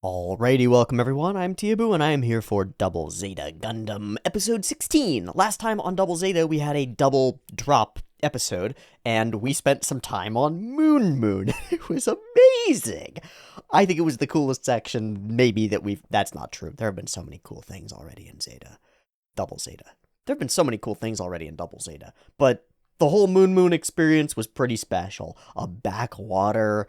Alrighty, welcome everyone, I'm Teeaboo, and I am here for Double Zeta Gundam Episode 16. Last time on Double Zeta, we had a double drop episode, and we spent some time on Moon. It was amazing! I think it was the coolest section, maybe, that's not true. There have been so many cool things already in Zeta. Double Zeta. There have been so many cool things already in Double Zeta, but the whole Moon experience was pretty special. A backwater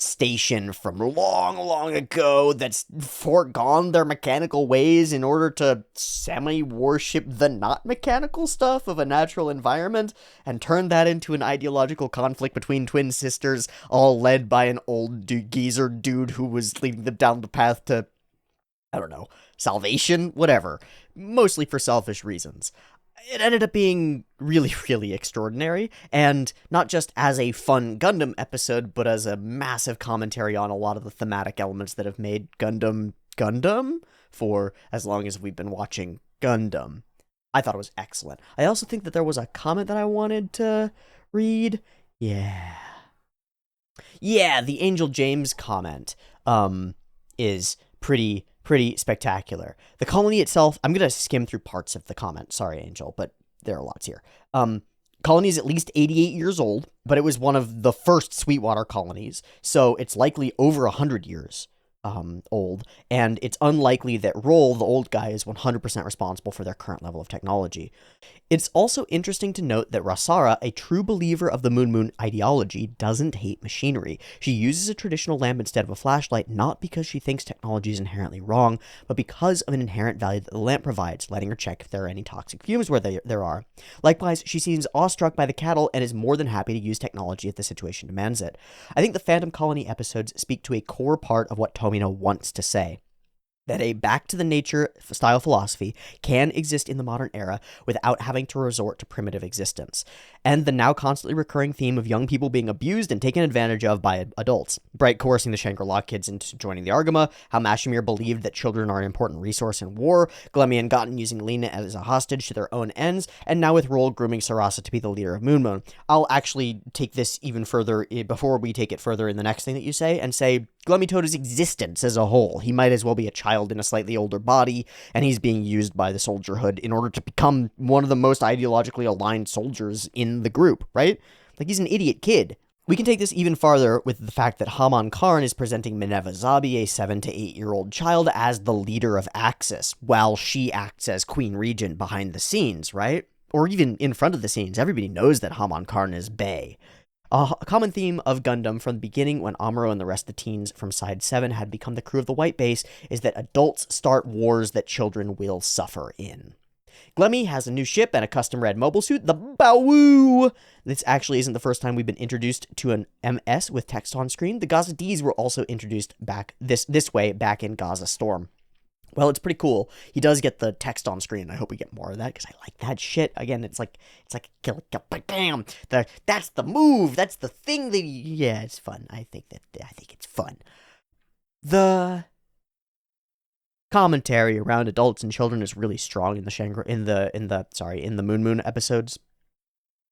station from long ago that's foregone their mechanical ways in order to semi-worship the not mechanical stuff of a natural environment and turn that into an ideological conflict between twin sisters, all led by an old geezer dude who was leading them down the path to, I don't know, salvation? Whatever. Mostly for selfish reasons. It ended up being really extraordinary, and not just as a fun Gundam episode, but as a massive commentary on a lot of the thematic elements that have made Gundam for as long as we've been watching Gundam. I thought it was excellent. I also think that there was a comment that I wanted to read. Yeah, the Angel James comment is pretty spectacular. The colony itself, I'm going to skim through parts of the comment. Sorry, Angel, but there are lots here. Colony is at least 88 years old, but it was one of the first Sweetwater colonies, so it's likely over 100 years old, and it's unlikely that Roll, the old guy, is 100% responsible for their current level of technology. It's also interesting to note that Rasara, a true believer of the Moon ideology, doesn't hate machinery. She uses a traditional lamp instead of a flashlight, not because she thinks technology is inherently wrong, but because of an inherent value that the lamp provides, letting her check if there are any toxic fumes where there are. Likewise, she seems awestruck by the cattle and is more than happy to use technology if the situation demands it. I think the Phantom Colony episodes speak to a core part of what Tomino wants to say. That a back-to-the-nature style philosophy can exist in the modern era without having to resort to primitive existence. And the now constantly recurring theme of young people being abused and taken advantage of by adults. Bright coercing the Shangri-La kids into joining the Argama, how Mashimir believed that children are an important resource in war, Glemmy and Gotten using Lena as a hostage to their own ends, and now with Roll grooming Sarasa to be the leader of Moon. I'll actually take this even further, before we take it further in the next thing that you say, and say Glemmy Toda's existence as a whole. He might as well be a child in a slightly older body, and he's being used by the soldierhood in order to become one of the most ideologically aligned soldiers in the group, right? Like, he's an idiot kid. We can take this even farther with the fact that Haman Karn is presenting Minerva Zabi, a 7 to 8 year old child, as the leader of Axis, while she acts as Queen Regent behind the scenes, right? Or even in front of the scenes. Everybody knows that Haman Karn is bae. A common theme of Gundam from the beginning, when Amuro and the rest of the teens from Side 7 had become the crew of the White Base, is that adults start wars that children will suffer in. Glemmy has a new ship and a custom red mobile suit, the Bawoo! This actually isn't the first time we've been introduced to an MS with text on screen. The Gaza Ds were also introduced back this way back in Gaza Storm. Well, it's pretty cool. He does get the text on screen. I hope we get more of that because I like that shit. Again, it's like bam. That's the move. That's the thing that it's fun. I think it's fun. The commentary around adults and children is really strong in the Moon episodes.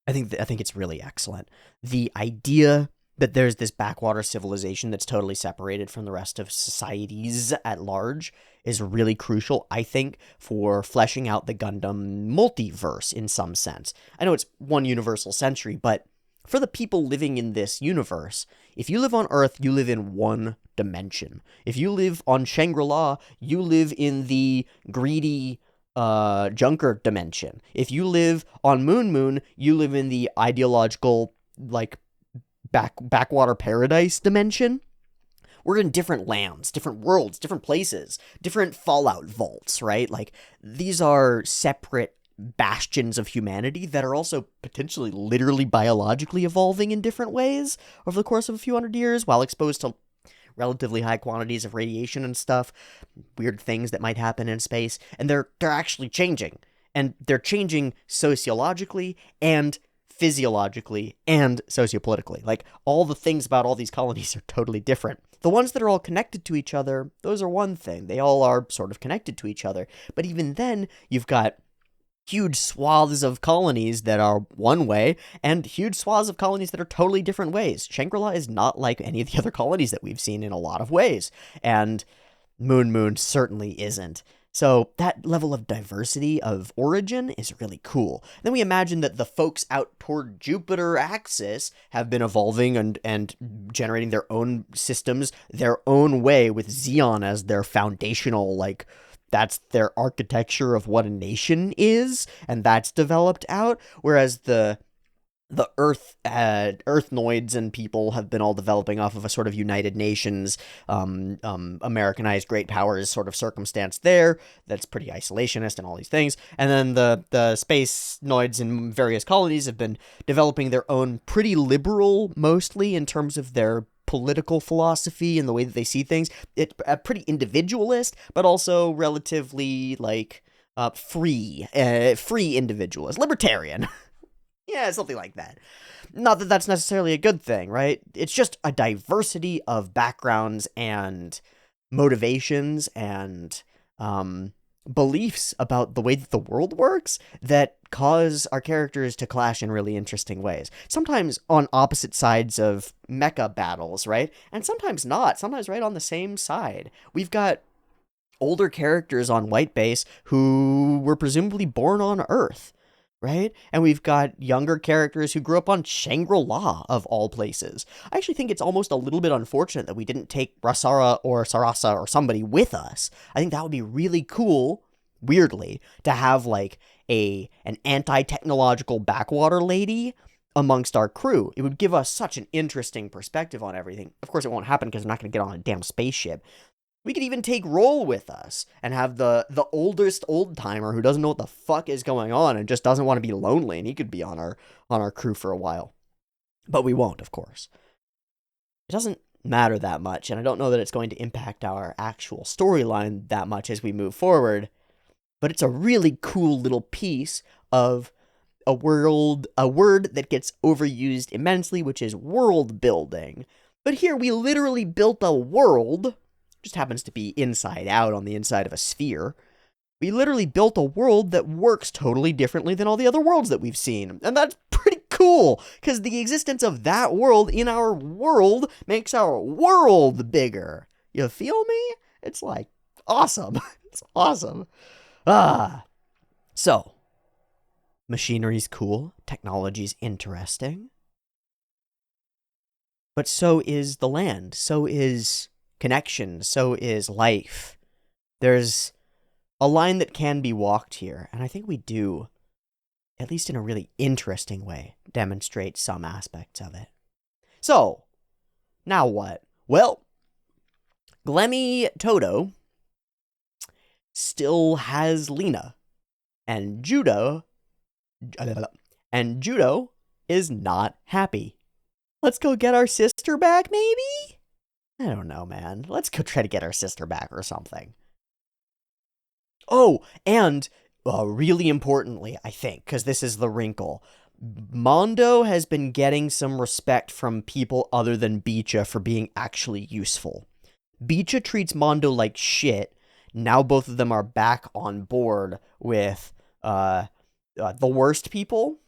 I think it's really excellent. The idea that there's this backwater civilization that's totally separated from the rest of societies at large is really crucial, I think, for fleshing out the Gundam multiverse in some sense. I know it's one universal century, but for the people living in this universe, if you live on Earth, you live in one dimension. If you live on Shangri-La, you live in the greedy Junker dimension. If you live on Moon, you live in the ideological, like, backwater paradise dimension. We're in different lands, different worlds, different places, different Fallout vaults, right? Like, these are separate bastions of humanity that are also potentially literally biologically evolving in different ways over the course of a few hundred years while exposed to relatively high quantities of radiation and stuff, weird things that might happen in space, and they're actually changing. And they're changing sociologically and physiologically and sociopolitically. Like, all the things about all these colonies are totally different. The ones that are all connected to each other, those are one thing. They all are sort of connected to each other. But even then, you've got huge swaths of colonies that are one way, and huge swaths of colonies that are totally different ways. Shangri-La is not like any of the other colonies that we've seen in a lot of ways. And Moon certainly isn't. So that level of diversity of origin is really cool. Then we imagine that the folks out toward Jupiter axis have been evolving and generating their own systems their own way with Xeon as their foundational, like, that's their architecture of what a nation is, and that's developed out. Whereas the Earthnoids and people have been all developing off of a sort of United Nations, Americanized great powers sort of circumstance there. That's pretty isolationist and all these things. And then the space noids in various colonies have been developing their own pretty liberal, mostly in terms of their political philosophy and the way that they see things. It's pretty individualist, but also relatively like free individualist, libertarian. Yeah, something like that. Not that that's necessarily a good thing, right? It's just a diversity of backgrounds and motivations and beliefs about the way that the world works that cause our characters to clash in really interesting ways. Sometimes on opposite sides of mecha battles, right? And sometimes not. Sometimes right on the same side. We've got older characters on White Base who were presumably born on Earth, right? And we've got younger characters who grew up on Shangri-La, of all places. I actually think it's almost a little bit unfortunate that we didn't take Rasara or Sarasa or somebody with us. I think that would be really cool, weirdly, to have like an anti-technological backwater lady amongst our crew. It would give us such an interesting perspective on everything. Of course, it won't happen because we're not going to get on a damn spaceship. We could even take Roll with us and have the oldest old timer who doesn't know what the fuck is going on and just doesn't want to be lonely, and he could be on our crew for a while. But we won't, of course. It doesn't matter that much, and I don't know that it's going to impact our actual storyline that much as we move forward. But it's a really cool little piece of a word that gets overused immensely, which is world building. But here we literally built a world, just happens to be inside out on the inside of a sphere. We literally built a world that works totally differently than all the other worlds that we've seen. And that's pretty cool, because the existence of that world in our world makes our world bigger. You feel me? It's like awesome. It's awesome. So, machinery's cool, technology's interesting, but so is the land, so is connection, so is life. There's a line that can be walked here, and I think we do, at least in a really interesting way, demonstrate some aspects of it. So, now what? Well, Glemmy Toto still has Lena, and Judo is not happy. Let's go get our sister back, maybe? I don't know, man. Let's go try to get our sister back or something. Oh, and really importantly, I think, because this is the wrinkle, Mondo has been getting some respect from people other than Beecha for being actually useful. Beecha treats Mondo like shit. Now both of them are back on board with the worst people,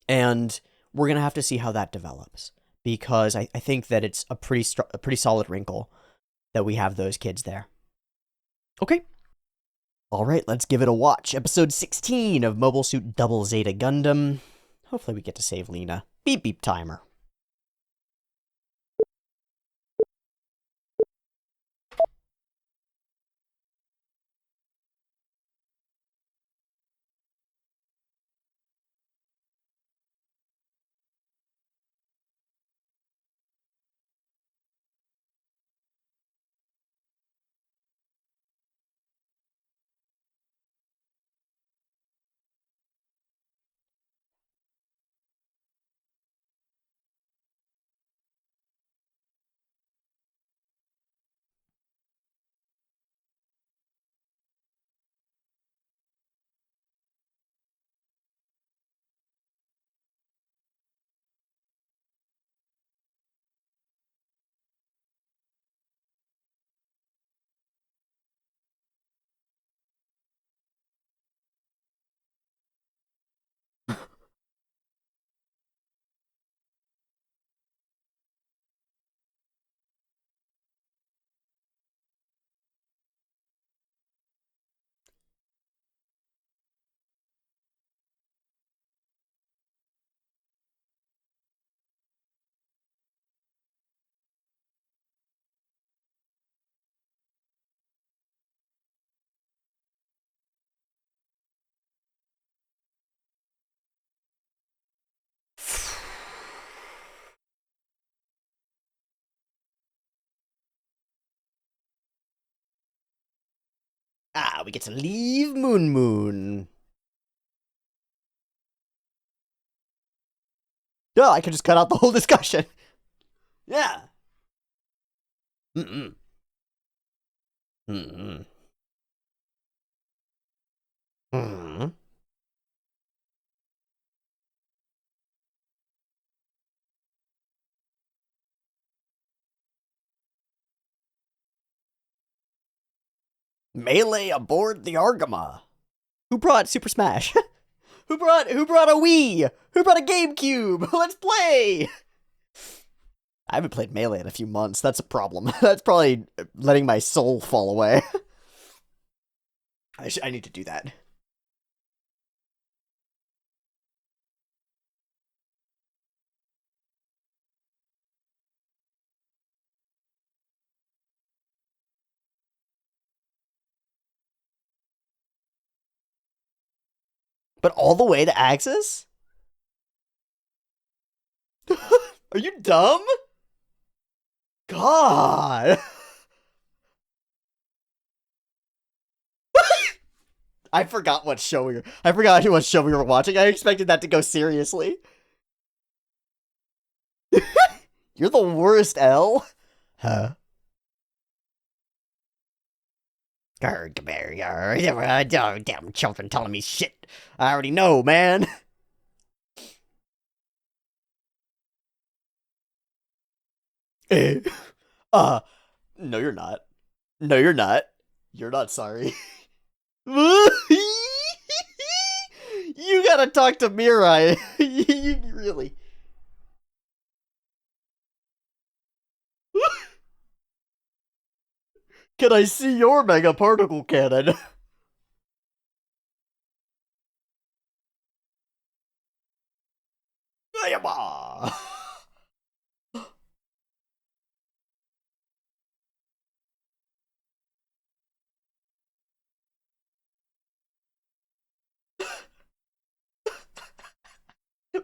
and we're gonna have to see how that develops, because I think that it's a pretty solid wrinkle that we have those kids there. Okay. All right, let's give it a watch. Episode 16 of Mobile Suit Double Zeta Gundam. Hopefully we get to save Lena. Beep beep timer. Ah, we get to leave Moon Moon. No, I could just cut out the whole discussion. Yeah. Mm-mm. Mm-mm. Mm-mm. Melee aboard the Argama. Who brought Super Smash? who brought a Wii? Who brought a GameCube? Let's play! I haven't played Melee in a few months. That's a problem. That's probably letting my soul fall away. I need to do that. But all the way to Axis? Are you dumb? God. I forgot what show we were watching. I expected that to go seriously. You're the worst, L. Huh? Damn children telling me shit. I already know, man. uh, no, you're not. No, you're not. You're not sorry. You gotta talk to Mirai. You really. Can I see your mega particle cannon?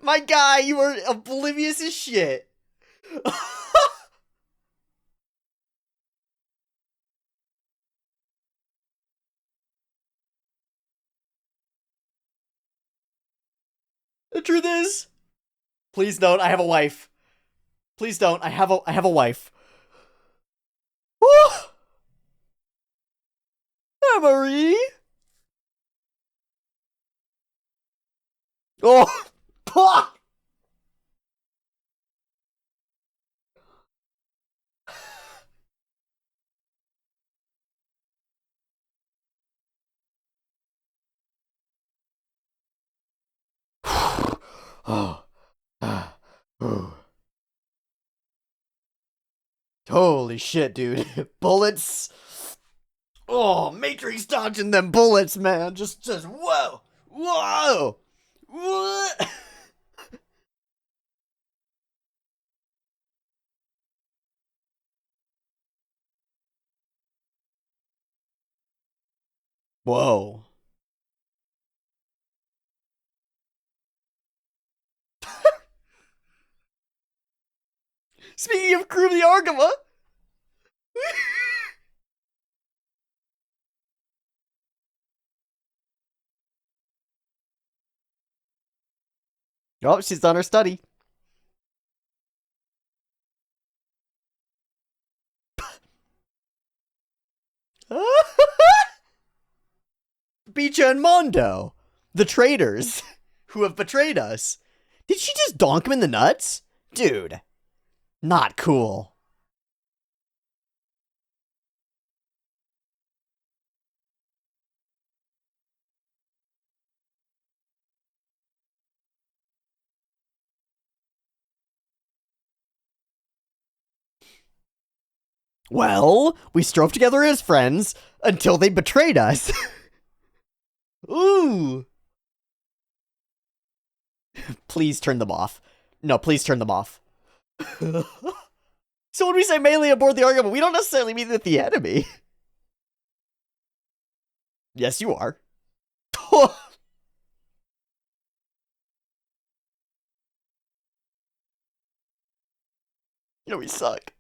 My guy, you are oblivious as shit. The truth is, please don't. I have a wife. Please don't. I have a wife. Emery. Oh. Oh. Holy shit, dude. Bullets. Oh, Matrix dodging them bullets, man. Just whoa. Whoa. What? Whoa. Speaking of Crew the Argama. Oh, she's done her study. Bicha and Mondo, the traitors who have betrayed us. Did she just donk him in the nuts? Dude, not cool. Well, we strove together as friends until they betrayed us. Ooh. Please turn them off. No, please turn them off. So when we say melee aboard the Argama, we don't necessarily mean with the enemy. Yes, you are. Yeah, we suck.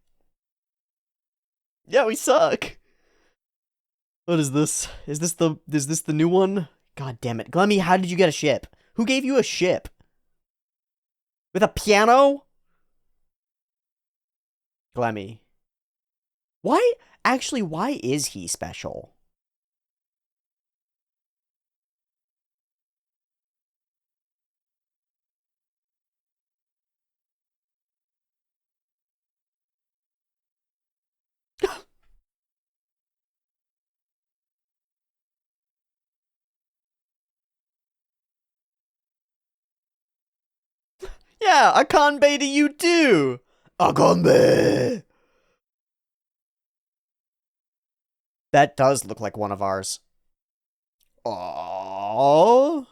Yeah, we suck. What is this? Is this the new one? God damn it. Glemmy, how did you get a ship? Who gave you a ship? With a piano? Glemmy. Why? Actually, why is he special? Yeah, a Kanbei to you too! A Kanbei! That does look like one of ours. Oh,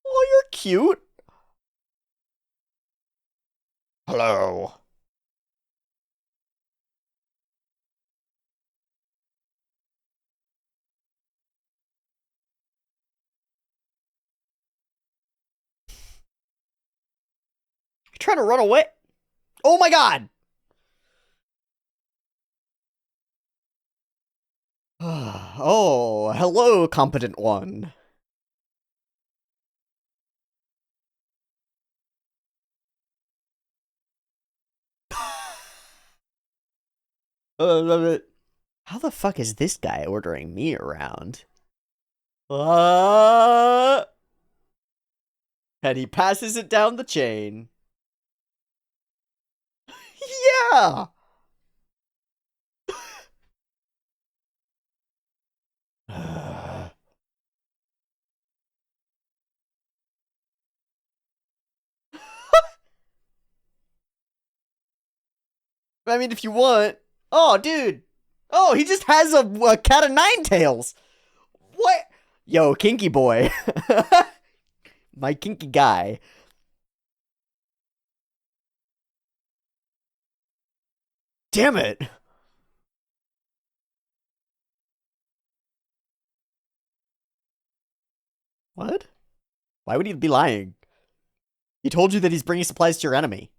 you're cute. Hello. You're trying to run away? Oh my god! Oh, hello, competent one. How the fuck is this guy ordering me around? And he passes it down the chain. Yeah! I mean, if you want. Oh, dude. Oh, he just has a cat of nine tails. What? Yo, kinky boy. My kinky guy. Damn it. What? Why would he be lying? He told you that he's bringing supplies to your enemy.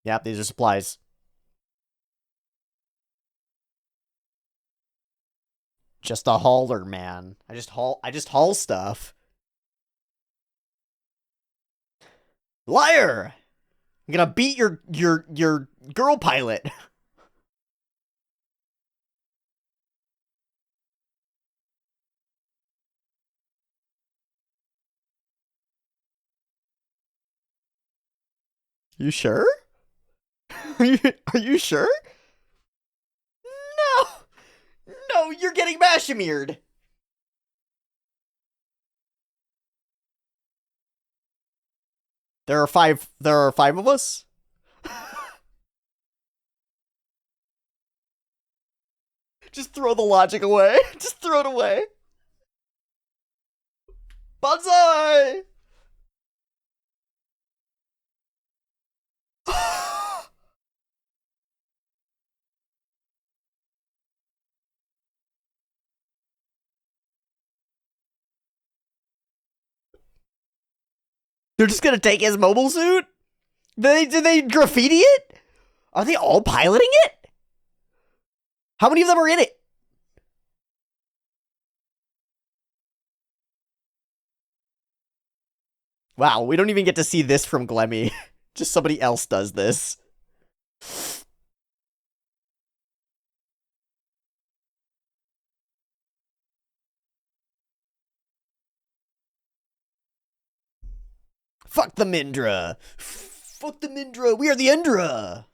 Yep, these are supplies. Just a hauler, man. I just haul stuff. Liar! I'm gonna beat your girl pilot. You sure? Are you sure? No! No, you're getting Mashimered! There are five of us? Just throw the logic away. Just throw it away. Banzai! They're just gonna take his mobile suit? Did they graffiti it? Are they all piloting it? How many of them are in it? Wow, we don't even get to see this from Glemmy. Just somebody else does this. Fuck the Mindra. Fuck the Mindra. We are the Endra.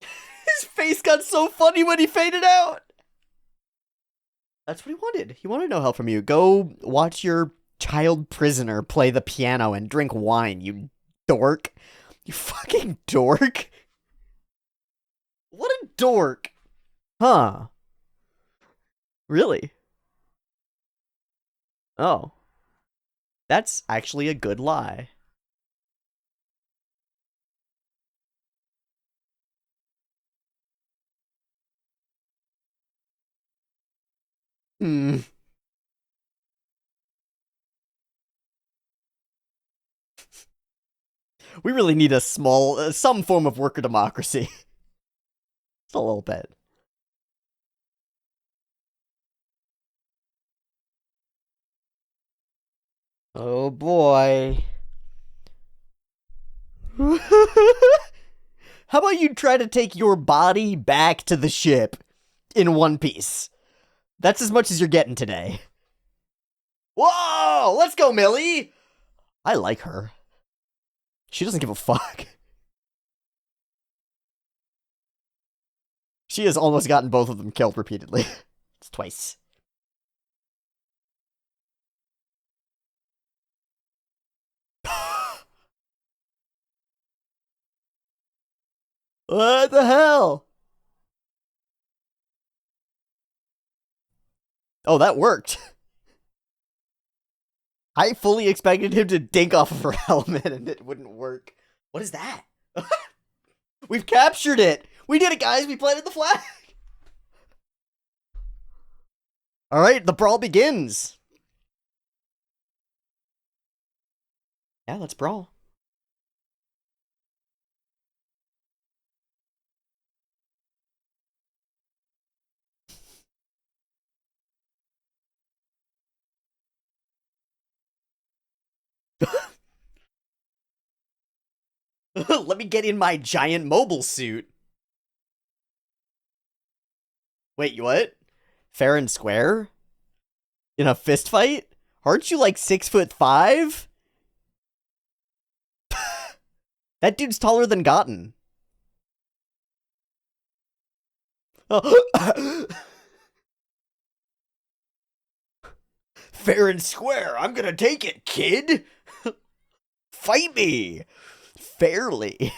His face got so funny when he faded out. That's what he wanted. He wanted no help from you. Go watch your child prisoner play the piano and drink wine, you dork. You fucking dork. What a dork. Huh. Really? Oh. That's actually a good lie. Hmm. We really need a small, some form of worker democracy. Just a little bit. Oh boy. How about you try to take your body back to the ship in one piece? That's as much as you're getting today. Whoa! Let's go, Millie! I like her. She doesn't give a fuck. She has almost gotten both of them killed repeatedly. It's twice. What the hell? Oh, that worked. I fully expected him to dink off of her helmet and it wouldn't work. What is that? We've captured it! We did it, guys! We planted the flag! Alright, the brawl begins! Yeah, let's brawl. Let me get in my giant mobile suit. Wait, what? Fair and square? In a fist fight? Aren't you like 6'5"? That dude's taller than Gotten. Fair and square, I'm gonna take it, kid! Fight me! Fairly.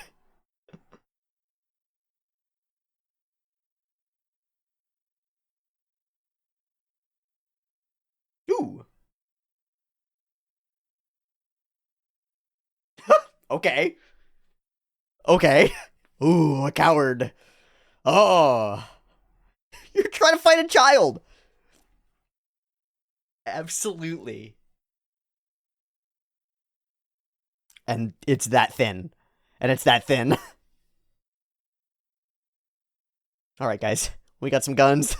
Ooh. Okay. Okay. Ooh, a coward. Oh. You're trying to fight a child. Absolutely. And it's that thin. And it's that thin. Alright, guys. We got some guns.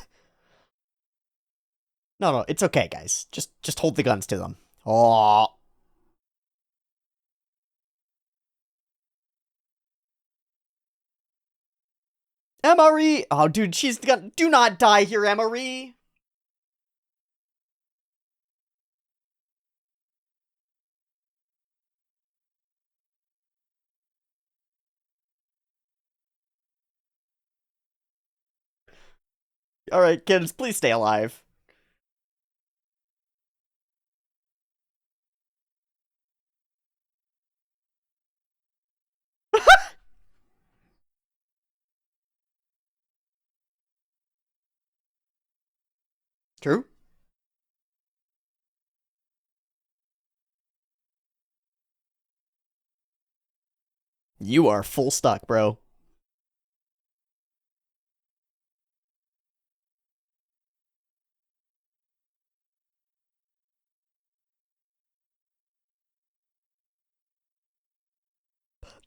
No, it's okay, guys. Just hold the guns to them. Oh. Emery! Oh, dude, she's gonna... Do not die here, Emery! Alright, kids, please stay alive. True? You are full stuck, bro.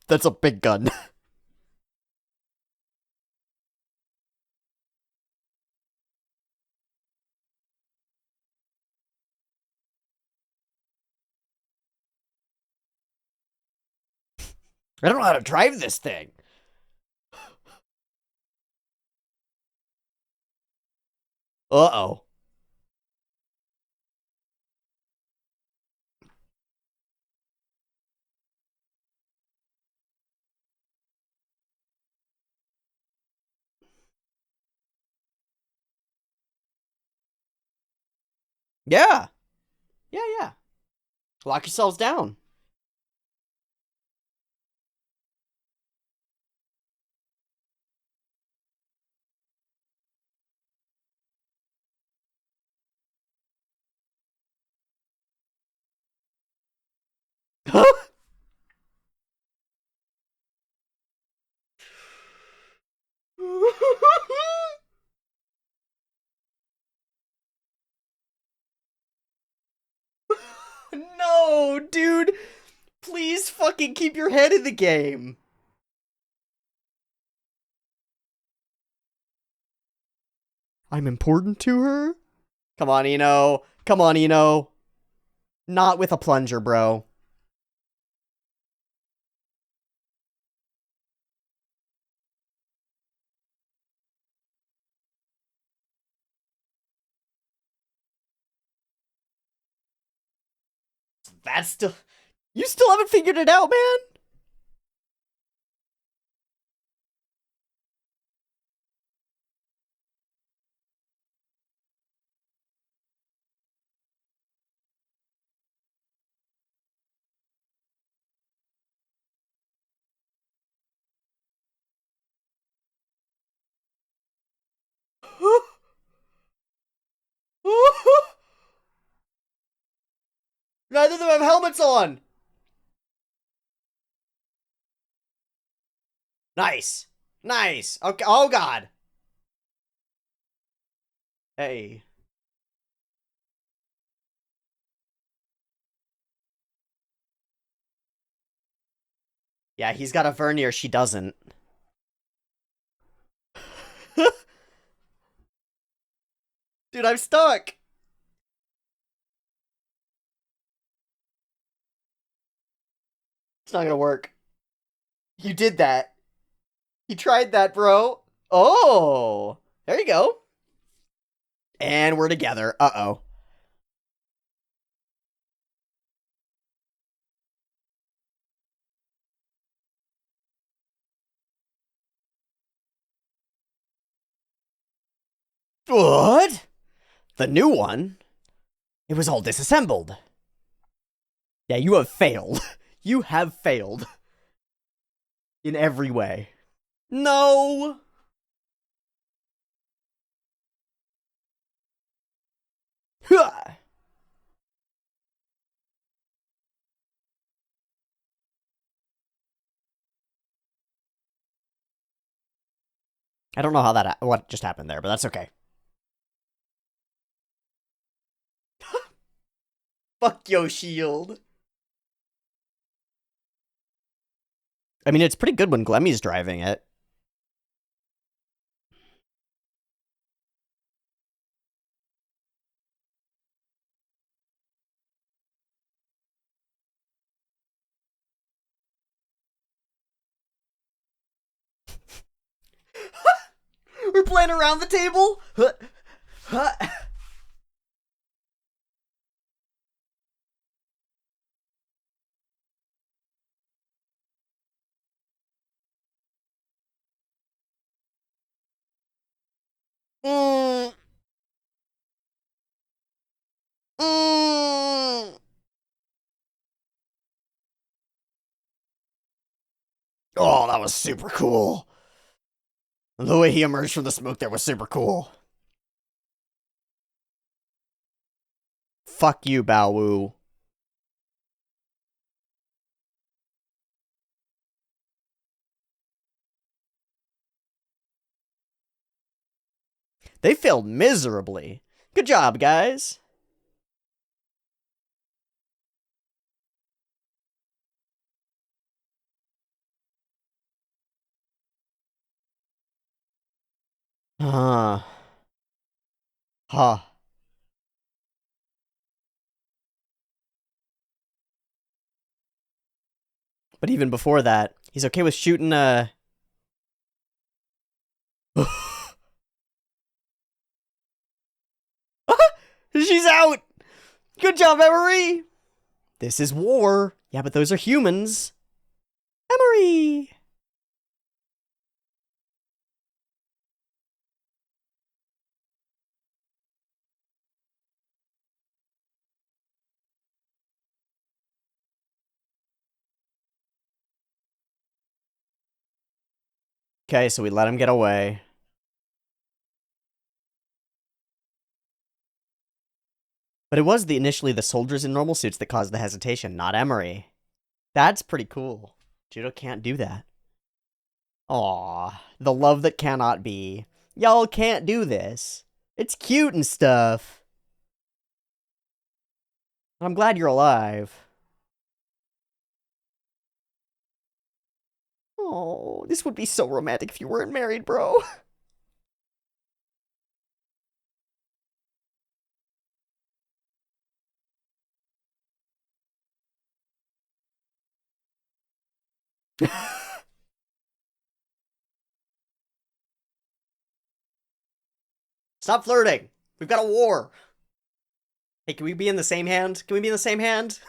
That's a big gun. I don't know how to drive this thing. Uh-oh. Yeah. Yeah. Lock yourselves down. No, dude. Please fucking keep your head in the game. I'm important to her? Come on, Eno. Come on, Eno. Not with a plunger, bro. That's still... You still haven't figured it out, man? Neither of them have helmets on. Nice. Nice. Okay. Oh, God. Hey. Yeah, he's got a vernier. She doesn't. Dude, I'm stuck. It's not gonna work. You did that. You tried that, bro. Oh. There you go. And we're together. Uh-oh. What? The new one? It was all disassembled. Yeah, you have failed. You have failed. In every way. No! Huh. I don't know how that what just happened there, but that's okay. Fuck yo shield. I mean, it's pretty good when Glemmy's driving it. We're playing around the table? Mm. Mm. Oh, that was super cool. The way he emerged from the smoke there was super cool. Fuck you, Baowu. They failed miserably. Good job, guys. Huh. Huh. But even before that, he's okay with shooting, She's out! Good job, Emery! This is war. Yeah, but those are humans. Emery! Okay, so we let him get away. But it was initially the soldiers in normal suits that caused the hesitation, not Emery. That's pretty cool. Judo can't do that. Aw, the love that cannot be. Y'all can't do this. It's cute and stuff. I'm glad you're alive. Oh, this would be so romantic if you weren't married, bro. Stop flirting. We've got a war. Hey, can we be in the same hand? Can we be in the same hand?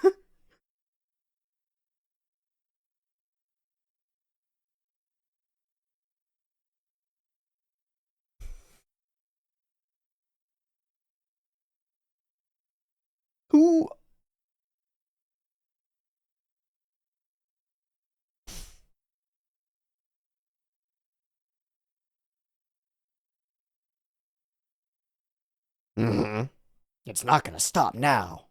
Who? Mm-hmm. It's not gonna stop now.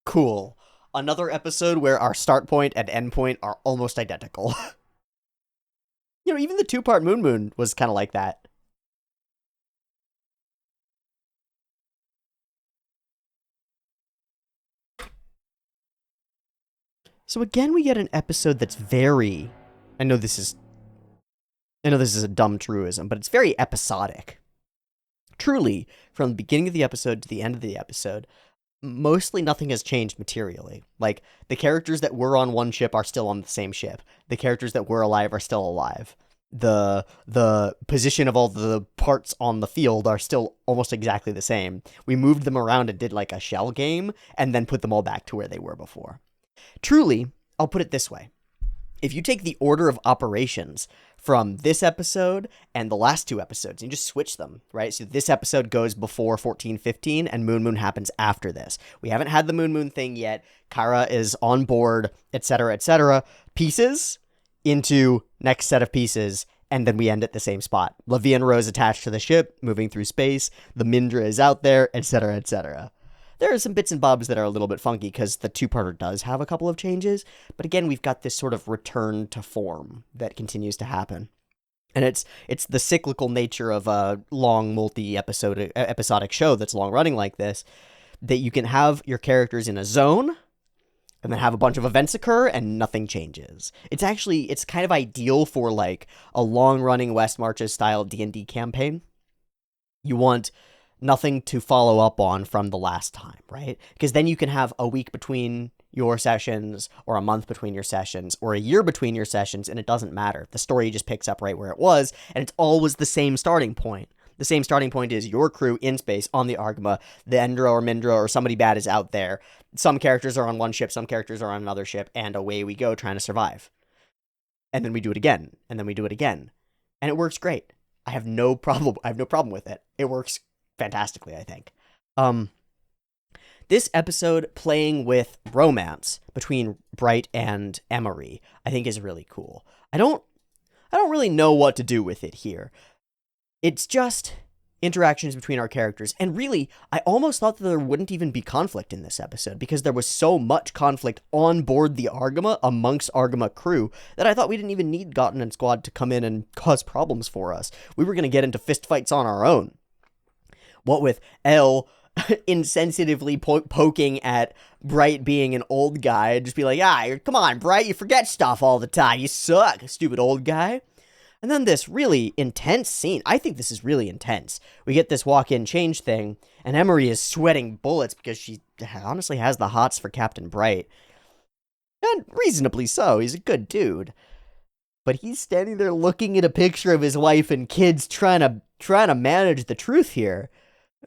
Cool. Another episode where our start point and end point are almost identical. Even the two-part Moon Moon was kind of like that. So again, we get an episode that's very. I know this is. I know this is a dumb truism, but it's very episodic. Truly, from the beginning of the episode to the end of the episode, mostly nothing has changed materially. Like, the characters that were on one ship are still on the same ship. The characters that were alive are still alive. The position of all the parts on the field are still almost exactly the same. We moved them around and did like a shell game, and then put them all back to where they were before. Truly, I'll put it this way. If you take the order of operations from this episode and the last two episodes, and you just switch them, right? So this episode goes before 1415, and Moon Moon happens after this. We haven't had the Moon Moon thing yet. Kara is on board, etc., etc. Pieces into next set of pieces, and then we end at the same spot. Lavi and Rose attached to the ship, moving through space. The Mindra is out there, etc., etc. There are some bits and bobs that are a little bit funky because the two-parter does have a couple of changes, but again, we've got this sort of return to form that continues to happen. And it's the cyclical nature of a long episodic show that's long running like this, that you can have your characters in a zone and then have a bunch of events occur and nothing changes. It's kind of ideal for like a long running West Marches style D&D campaign. You want nothing to follow up on from the last time, right? Because then you can have a week between your sessions, or a month between your sessions, or a year between your sessions, and it doesn't matter. The story just picks up right where it was, and it's always the same starting point. The same starting point is your crew in space on the Argama, the Endra or Mindra or somebody bad is out there. Some characters are on one ship, some characters are on another ship, and away we go trying to survive. And then we do it again, and then we do it again. And it works great. I have no problem with it. It works fantastically, I think. This episode playing with romance between Bright and Emery, I think is really cool. I don't really know what to do with it here. It's just interactions between our characters, and really, I almost thought that there wouldn't even be conflict in this episode because there was so much conflict on board the Argama amongst Argama crew that I thought we didn't even need Gotten and Squad to come in and cause problems for us. We were going to get into fistfights on our own. What with Elle insensitively poking at Bright being an old guy, just be like, come on, Bright, you forget stuff all the time. You suck, stupid old guy. And then this really intense scene. I think this is really intense. We get this walk-in change thing, and Emery is sweating bullets because she honestly has the hots for Captain Bright. And reasonably so. He's a good dude. But he's standing there looking at a picture of his wife and kids trying to manage the truth here.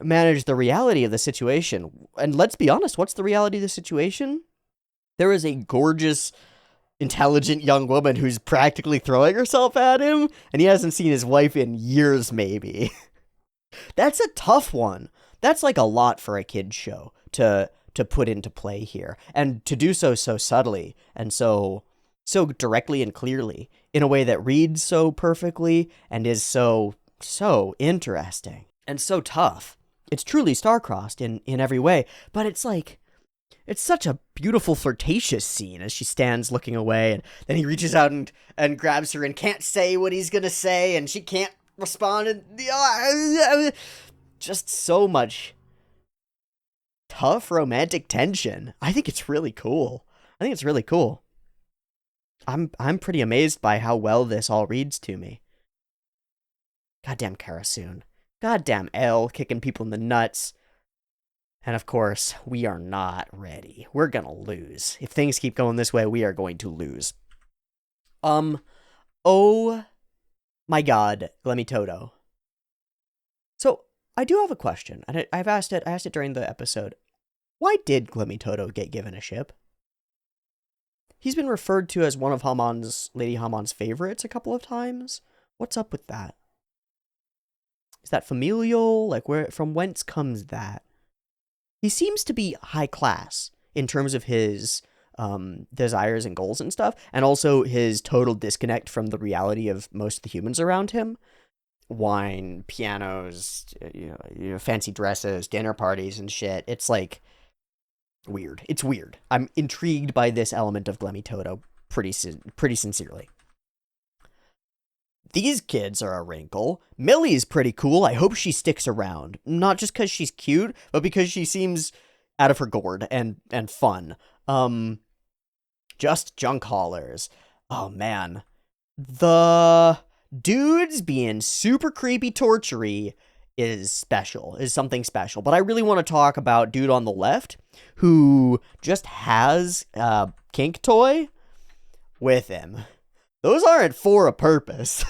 Manage the reality of the situation. And let's be honest, what's the reality of the situation? There is a gorgeous, intelligent young woman who's practically throwing herself at him, and he hasn't seen his wife in years, maybe. That's a tough one. That's like a lot for a kid's show to put into play here, and to do so subtly and so directly and clearly in a way that reads so perfectly and is so interesting and so tough. It's truly star-crossed in every way, but it's such a beautiful flirtatious scene as she stands looking away, and then he reaches out and grabs her and can't say what he's gonna say, and she can't respond, and just so much tough romantic tension. I think it's really cool. I think it's really cool. I'm pretty amazed by how well this all reads to me. Goddamn Karasun. Goddamn L kicking people in the nuts. And of course, we are not ready. We're gonna lose. If things keep going this way, we are going to lose. Oh my god, Glemitodo. So, I do have a question, and I asked it during the episode. Why did Glemitodo get given a ship? He's been referred to as one of Lady Hamon's favorites a couple of times. What's up with that? Is that familial? Like, from whence comes that? He seems to be high class in terms of his desires and goals and stuff, and also his total disconnect from the reality of most of the humans around him. Wine, pianos, fancy dresses, dinner parties and shit. It's like weird. It's weird. I'm intrigued by this element of Glemitodo pretty sincerely. These kids are a wrinkle. Millie's pretty cool. I hope she sticks around. Not just because she's cute, but because she seems out of her gourd and fun. Just junk haulers. Oh, man. The dudes being super creepy tortury is something special. But I really want to talk about dude on the left who just has a kink toy with him. Those aren't for a purpose.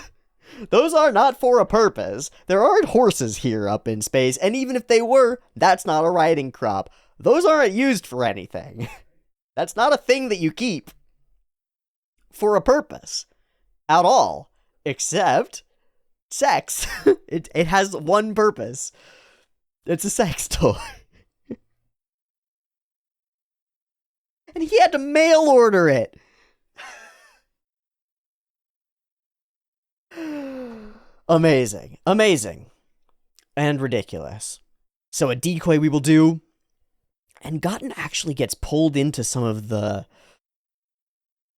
Those are not for a purpose. There aren't horses here up in space, and even if they were, that's not a riding crop. Those aren't used for anything. That's not a thing that you keep for a purpose at all, except sex. It has one purpose. It's a sex toy. And he had to mail order it. Amazing. Amazing. And ridiculous. So a decoy we will do. And Gotten actually gets pulled into some of the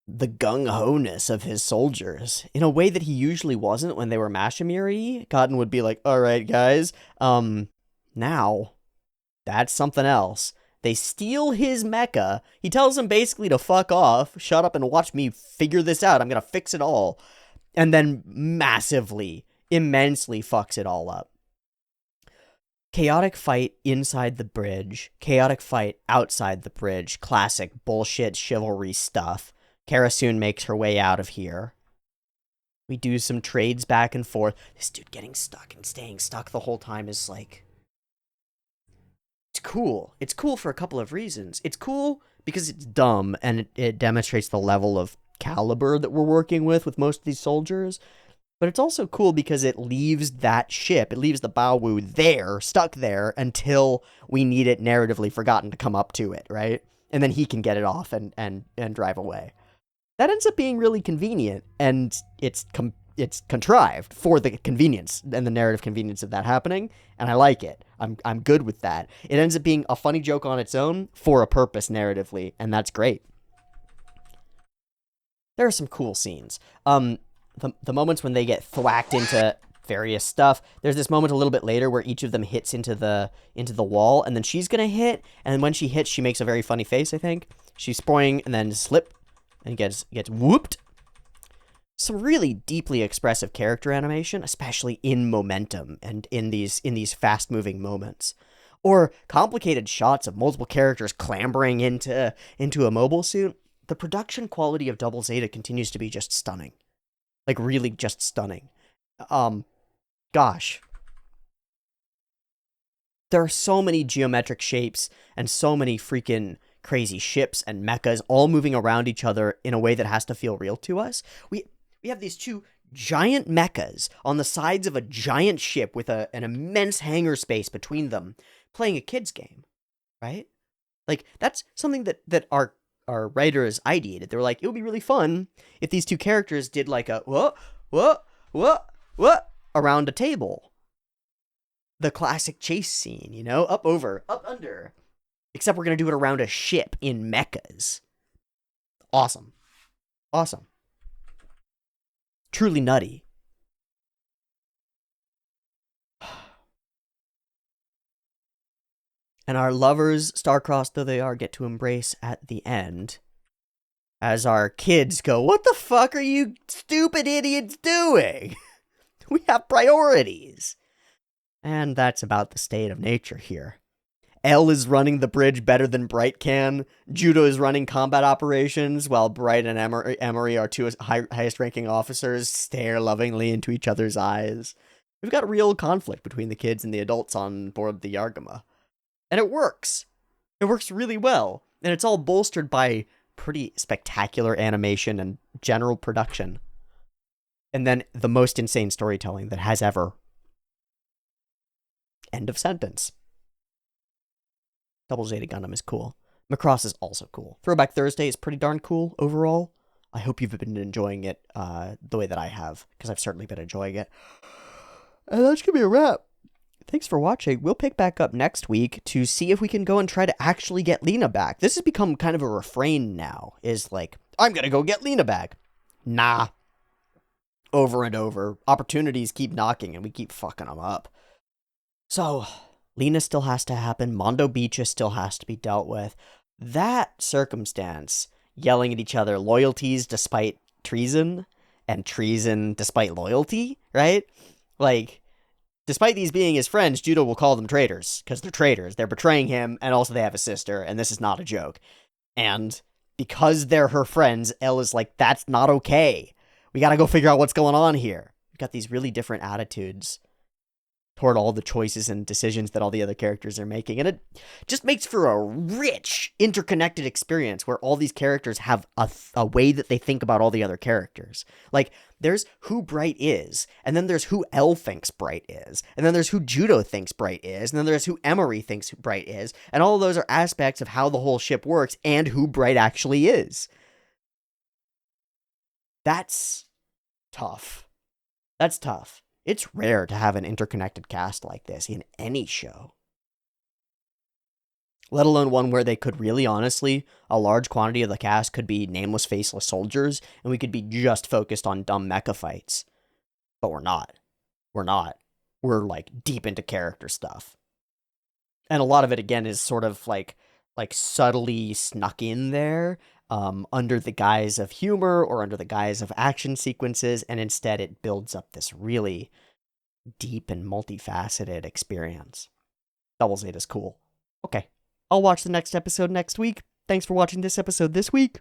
gung-ho-ness of his soldiers in a way that he usually wasn't when they were Mashimiri. Gotten would be like, all right, guys, now that's something else. They steal his mecha. He tells them basically to fuck off, shut up and watch me figure this out. I'm going to fix it all. And then massively, immensely fucks it all up. Chaotic fight inside the bridge. Chaotic fight outside the bridge. Classic bullshit chivalry stuff. Karasun makes her way out of here. We do some trades back and forth. This dude getting stuck and staying stuck the whole time is like... It's cool. It's cool for a couple of reasons. It's cool because it's dumb and it demonstrates the level of caliber that we're working with most of these soldiers. But it's also cool because it leaves that ship, it leaves the Baowu there, stuck there, until we need it narratively forgotten to come up to it, right? And then he can get it off and drive away. That ends up being really convenient, and it's contrived for the convenience and the narrative convenience of that happening, and I like it. I'm good with that. It ends up being a funny joke on its own for a purpose narratively, and that's great. There are some cool scenes. The moments when they get thwacked into various stuff. There's this moment a little bit later where each of them hits into the wall, and then she's gonna hit, and when she hits, she makes a very funny face, I think. She's spraying and then slip and gets whooped. Some really deeply expressive character animation, especially in momentum and in these fast-moving moments. Or complicated shots of multiple characters clambering into a mobile suit. The production quality of Double Zeta continues to be just stunning. Like, really just stunning. Gosh. There are so many geometric shapes and so many freaking crazy ships and mechas all moving around each other in a way that has to feel real to us. We have these two giant mechas on the sides of a giant ship with an immense hangar space between them, playing a kid's game, right? Like, that's something that our writers ideated. They were like, it would be really fun if these two characters did like a what around a table. The classic chase scene, you know? Up, over, up, under. Except we're going to do it around a ship in mechas. Awesome. Awesome. Truly nutty. And our lovers, star-crossed though they are, get to embrace at the end. As our kids go, what the fuck are you stupid idiots doing? We have priorities. And that's about the state of nature here. L is running the bridge better than Bright can. Judo is running combat operations, while Bright and Emery, our two highest-ranking officers, stare lovingly into each other's eyes. We've got real conflict between the kids and the adults on board the Argama. And it works. It works really well. And it's all bolstered by pretty spectacular animation and general production. And then the most insane storytelling that has ever. End of sentence. Double Zeta Gundam is cool. Macross is also cool. Throwback Thursday is pretty darn cool overall. I hope you've been enjoying it the way that I have, because I've certainly been enjoying it. And that's going to be a wrap. Thanks for watching. We'll pick back up next week to see if we can go and try to actually get Lena back. This has become kind of a refrain now, is like, I'm going to go get Lena back. Nah. Over and over. Opportunities keep knocking and we keep fucking them up. So, Lena still has to happen. Mondo Beacha still has to be dealt with. That circumstance, yelling at each other, loyalties despite treason, and treason despite loyalty, right? Like, despite these being his friends, Judo will call them traitors, because they're traitors. They're betraying him, and also they have a sister, and this is not a joke. And because they're her friends, Elle is like, that's not okay. We gotta go figure out what's going on here. We've got these really different attitudes toward all the choices and decisions that all the other characters are making. And it just makes for a rich, interconnected experience where all these characters have a way that they think about all the other characters. Like, there's who Bright is, and then there's who Elle thinks Bright is, and then there's who Judo thinks Bright is, and then there's who Emery thinks Bright is, and all of those are aspects of how the whole ship works and who Bright actually is. That's tough. That's tough. It's rare to have an interconnected cast like this in any show. Let alone one where they could really, honestly, a large quantity of the cast could be nameless, faceless soldiers, and we could be just focused on dumb mecha fights. But we're not. We're not. We're, like, deep into character stuff. And a lot of it, again, is sort of, like subtly snuck in there, under the guise of humor or under the guise of action sequences, and instead it builds up this really deep and multifaceted experience. Double Zeta's cool. Okay, I'll watch the next episode next week. Thanks for watching this episode this week.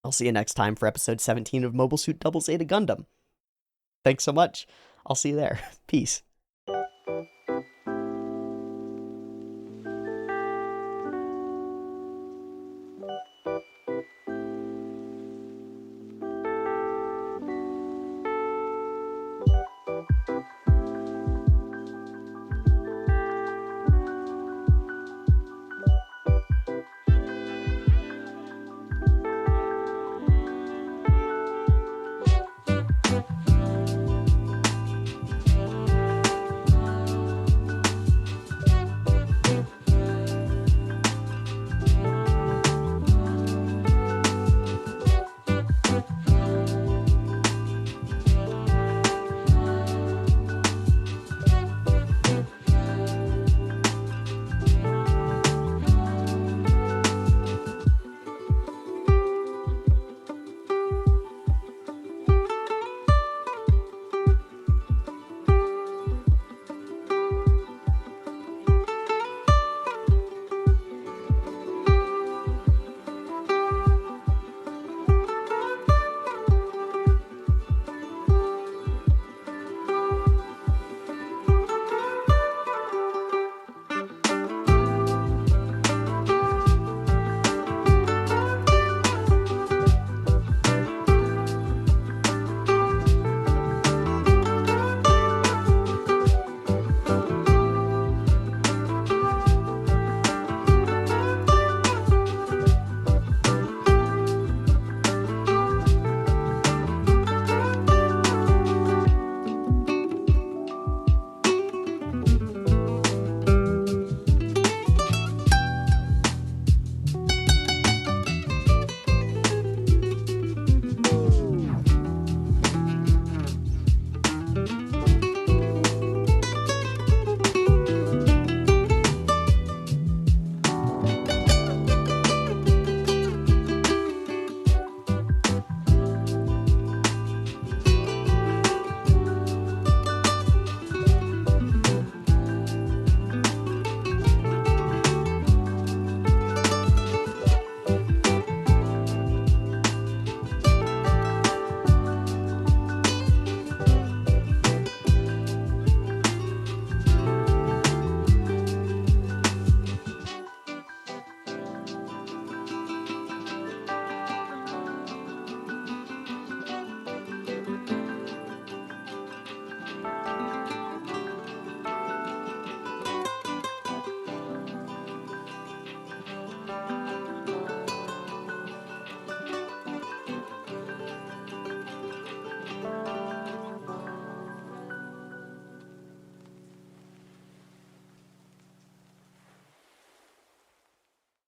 I'll see you next time for episode 17 of Mobile Suit Double Zeta Gundam. Thanks so much. I'll see you there. Peace.